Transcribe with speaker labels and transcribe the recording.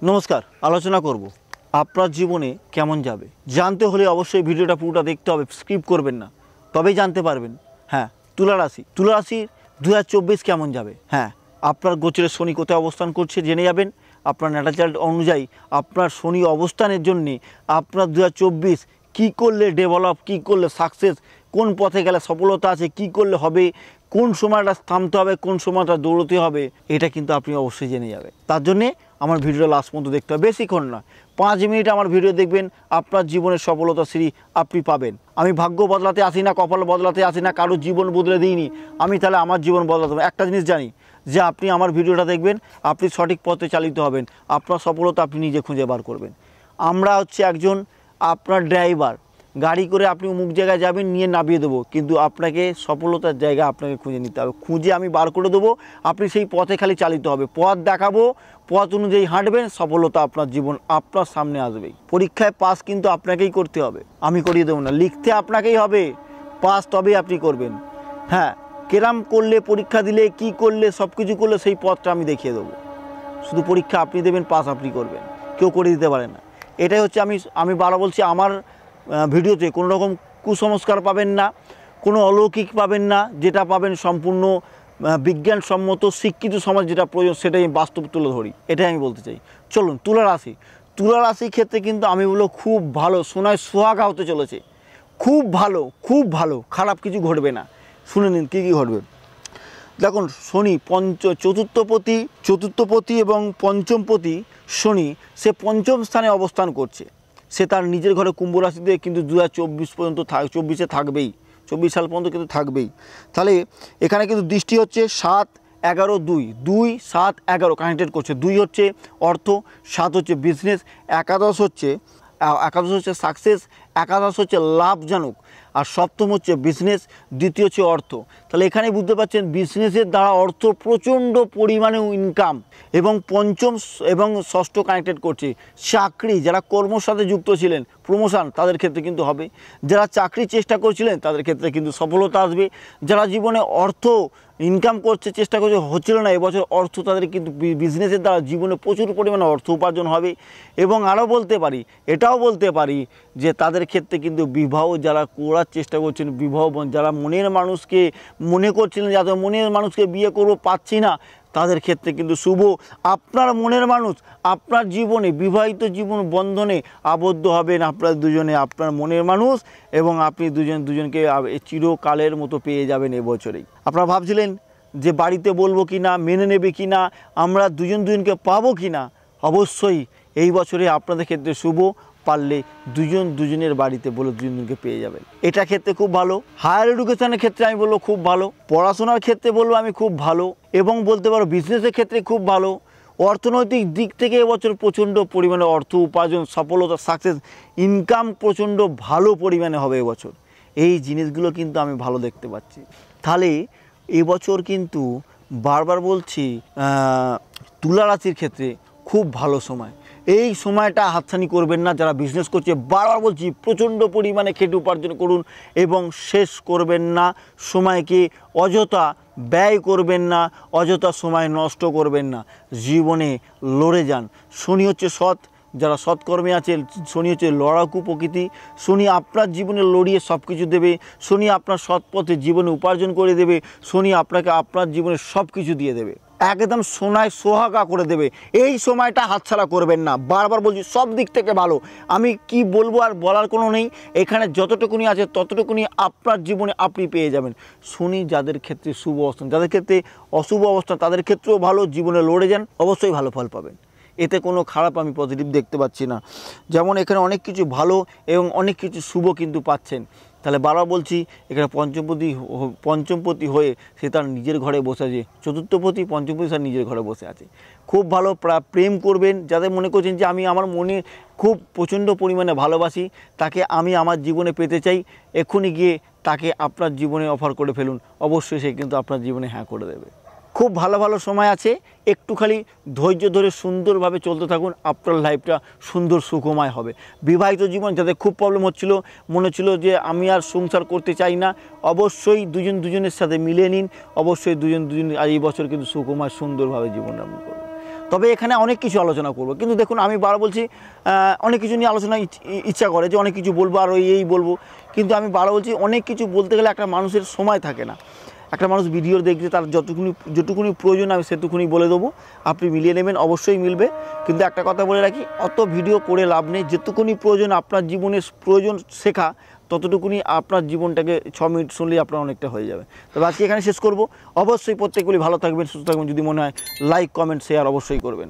Speaker 1: নমস্কার, আলোচনা করব আপনার জীবনে কেমন যাবে জানতে হলে অবশ্যই ভিডিওটা পুরোটা দেখতে হবে, স্কিপ করবেন না, তবেই জানতে পারবেন। হ্যাঁ, তুলা রাশির 2024 কেমন যাবে। হ্যাঁ, আপনার গোচরে শনি কোথায় অবস্থান করছে জেনে যাবেন। আপনার ন্যাটাল চার্ট অনুযায়ী আপনার শনি অবস্থানের জন্যে আপনার 2024 কী করলে ডেভেলপ, কী করলে সাকসেস, কোন পথে গেলে সফলতা আছে, কি করলে হবে, কোন সময়টা থামতে হবে, কোন সময়টা দৌড়তে হবে, এটা কিন্তু আপনি অবশ্যই জেনে যাবেন। তার জন্যে আমার ভিডিওটা লাস্ট পর্যন্ত দেখতে হবে, বেশিক্ষণ না, 5 মিনিট আমার ভিডিও দেখবেন, আপনার জীবনের সফলতা সিঁড়ি আপনি পাবেন। আমি ভাগ্য বদলাতে আসি না, কপাল বদলাতে আসি না, কারোর জীবন বদলে দিইনি। আমি তাহলে আমার জীবন বদলাতে হবে। একটা জিনিস জানি যে আপনি আমার ভিডিওটা দেখবেন, আপনি সঠিক পথে চালিত হবেন, আপনার সফলতা আপনি নিজে খুঁজে বার করবেন। আমরা হচ্ছে একজন আপনার ড্রাইভার, গাড়ি করে আপনি অমুক জায়গায় যাবেন, নিয়ে নামিয়ে দেবো, কিন্তু আপনাকে সফলতার জায়গা আপনাকে খুঁজে নিতে হবে, খুঁজে আমি বার করে দেবো, আপনি সেই পথে খালি চালিত হবে, পথ দেখাবো, পথ অনুযায়ী হাঁটবেন, সফলতা আপনার জীবন আপনার সামনে আসবেই। পরীক্ষায় পাস কিন্তু আপনাকেই করতে হবে, আমি করিয়ে দেবো না, লিখতে আপনাকেই হবে, পাস তবেই আপনি করবেন। হ্যাঁ, কেরাম করলে, পরীক্ষা দিলে, কি করলে, সব কিছু করলে সেই পথটা আমি দেখিয়ে দেবো। শুধু পরীক্ষা আপনি দেবেন, পাস আপনি করবেন, কেউ করে দিতে পারে না। এটাই হচ্ছে আমি বারবার বলছি, আমার ভিডিওতে কোনো রকম কুসংস্কার পাবেন না, কোনো অলৌকিক পাবেন না, যেটা পাবেন সম্পূর্ণ বিজ্ঞানসম্মত শিক্ষিত সমাজ যেটা প্রয়োজন সেটাই আমি বাস্তব তুলে ধরি, এটাই আমি বলতে চাই। চলুন, তুলা রাশির ক্ষেত্রে কিন্তু আমি বলবো খুব ভালো, সোনায় সোহাগা হতে চলেছে, খুব ভালো, খারাপ কিছু ঘটবে না। শুনে নিন কী কী ঘটবে। দেখুন, শনি চতুর্থপতি এবং পঞ্চমপতি শনি, সে পঞ্চম স্থানে অবস্থান করছে। সে তার নিজের ঘরে কুম্ভ রাশিতে কিন্তু 2024 পর্যন্ত 24-এ থাকবেই, 24 সাল পর্যন্ত কিন্তু থাকবেই। তাহলে এখানে কিন্তু দৃষ্টি হচ্ছে 7-11-2, 7-11 কানেক্টেড করছে। 2 হচ্ছে অর্থ, 7 হচ্ছে বিজনেস, একাদশ হচ্ছে সাকসেস, একাদশ হচ্ছে লাভজনক, আর সপ্তম হচ্ছে বিজনেস, দ্বিতীয় হচ্ছে অর্থ। তাহলে এখানে বুঝতে পারছেন বিজনেসের দ্বারা অর্থ প্রচণ্ড পরিমাণে ইনকাম, এবং পঞ্চম এবং ষষ্ঠ কানেক্টেড করছে। চাকরি, যারা কর্মর সাথে যুক্ত ছিলেন, প্রমোশন তাদের ক্ষেত্রে কিন্তু হবে, যারা চাকরির চেষ্টা করছিলেন তাদের ক্ষেত্রে কিন্তু সফলতা আসবে, যারা জীবনে অর্থ ইনকাম করছে, চেষ্টা করছে, হচ্ছিল না, এবছর অর্থ তাদের কিন্তু বিজনেসের দ্বারা জীবনে প্রচুর পরিমাণে অর্থ উপার্জন হবে। এবং আরও এটাও বলতে পারি যে তাদের ক্ষেত্রে কিন্তু বিবাহ যারা করার চেষ্টা করছেন, বিবাহ যারা মনের মানুষকে মনে করছিলেন, যাদের মনের মানুষকে বিয়ে করবো পাচ্ছি না, তাদের ক্ষেত্রে কিন্তু শুভ। আপনার মনের মানুষ আপনার জীবনে বিবাহিত জীবন বন্ধনে আবদ্ধ হবেন, আপনার দুজনে, আপনার মনের মানুষ, এবং আপনি দুজনকে চিরকালের মতো পেয়ে যাবেন এবছরেই। আপনারা ভাবছিলেন যে বাড়িতে বলবো কি না, মেনে নেবে কি না, আমরা দুজনকে পাবো কি না, অবশ্যই এই বছরে আপনাদের ক্ষেত্রে শুভ, পারলে দুজনের বাড়িতে বলে দুজনকে পেয়ে যাবেন, এটা ক্ষেত্রে খুব ভালো। হায়ার এডুকেশনের ক্ষেত্রে আমি বলবো খুব ভালো, পড়াশোনার ক্ষেত্রে বলবো আমি খুব ভালো, এবং বলতে পারো বিজনেসের ক্ষেত্রে খুব ভালো। অর্থনৈতিক দিক থেকে এবছর প্রচণ্ড পরিমাণে অর্থ উপার্জন, সফলতা, সাকসেস, ইনকাম প্রচণ্ড ভালো পরিমাণে হবে এবছর। এই জিনিসগুলো কিন্তু আমি ভালো দেখতে পাচ্ছি। তাহলে এবছর কিন্তু বারবার বলছি, তুলা রাশির ক্ষেত্রে খুব ভালো সময়। এই সময়টা হাতছানি করবেন না, যারা বিজনেস করছে, বারবার বলছি প্রচণ্ড পরিমাণে খেটে উপার্জন করুন, এবং শেষ করবেন না সময়কে, অযথা ব্যয় করবেন না, অযথা সময় নষ্ট করবেন না, জীবনে লড়ে যান। শনি হচ্ছে সৎ, যারা সৎকর্মে আছে, শনি হচ্ছে লড়াকু প্রকৃতি, শনি আপনার জীবনে লড়িয়ে সব কিছু দেবে, শনি আপনার সৎ পথে জীবনে উপার্জন করে দেবে, শনি আপনাকে আপনার জীবনে সব কিছু দিয়ে দেবে, একদম সোনায় সোহাগা করে দেবে। এই সময়টা হাতছাড়া করবেন না, বারবার বলছি সব দিক থেকে ভালো। আমি কি বলবো আর বলার কোনো নেই, এখানে যতটুকুনি আছে ততটুকুনি আপনার জীবনে আপনি পেয়ে যাবেন। শনি যাদের ক্ষেত্রে শুভ অবস্থান, যাদের ক্ষেত্রে অশুভ অবস্থান তাদের ক্ষেত্রেও ভালো, জীবনে লড়ে যান, অবশ্যই ভালো ফল পাবেন, এতে কোনো খারাপ আমি পজিটিভ দেখতে পাচ্ছি না। যেমন এখানে অনেক কিছু ভালো এবং অনেক কিছু শুভ কিন্তু পাচ্ছেন। তাহলে বারবার বলছি, এখানে পঞ্চমপতি হয়ে সে তার নিজের ঘরে বসে আছে, চতুর্থপতি পঞ্চমপতি তার নিজের ঘরে বসে আছে, খুব ভালো। প্রেম করবেন, যাদের মনে করছেন যে আমি আমার মনে খুব প্রচণ্ড পরিমাণে ভালোবাসি, তাকে আমি আমার জীবনে পেতে চাই, এক্ষুনি গিয়ে তাকে আপনার জীবনে অফার করে ফেলুন, অবশ্যই সে কিন্তু আপনার জীবনে হ্যাঁ করে দেবে। খুব ভালো সময় আছে, একটু খালি ধৈর্য ধরে সুন্দরভাবে চলতে থাকুন, আপনার লাইফটা সুন্দর সুখময় হবে। বিবাহিত জীবন যাদের খুব প্রবলেম হচ্ছিল, মনে হচ্ছিল যে আমি আর সংসার করতে চাই না, অবশ্যই দুজনের সাথে মিলিয়ে নিন, অবশ্যই দুজন এই বছর কিন্তু সুখময় সুন্দরভাবে জীবনযাপন করবে। তবে এখানে অনেক কিছু আলোচনা করব, কিন্তু দেখুন আমি বারবার বলছি অনেক কিছু নিয়ে আলোচনা ইচ্ছা করে যে অনেক কিছু বলবো আর এই বলবো, কিন্তু আমি বারবার বলছি অনেক কিছু বলতে গেলে একটা মানুষের সময় থাকে না। একটা মানুষ ভিডিও দেখছে, তার যেটুকুনি প্রয়োজন আমি সেটুকুনি বলে দেবো, আপনি মিলিয়ে নেবেন, অবশ্যই মিলবে। কিন্তু একটা কথা বলে রাখি, অত ভিডিও করে লাভ নেই। যেটুকুনি প্রয়োজন আপনার জীবনে প্রয়োজন শেখা, ততটুকুনি আপনার জীবনটাকে 6 মিনিট শুনলেই আপনার অনেকটা হয়ে যাবে। তবে আজকে এখানে শেষ করব। অবশ্যই প্রত্যেকগুলি ভালো থাকবেন, সুস্থ থাকবেন। যদি মনে হয় লাইক, কমেন্ট, শেয়ার অবশ্যই করবেন।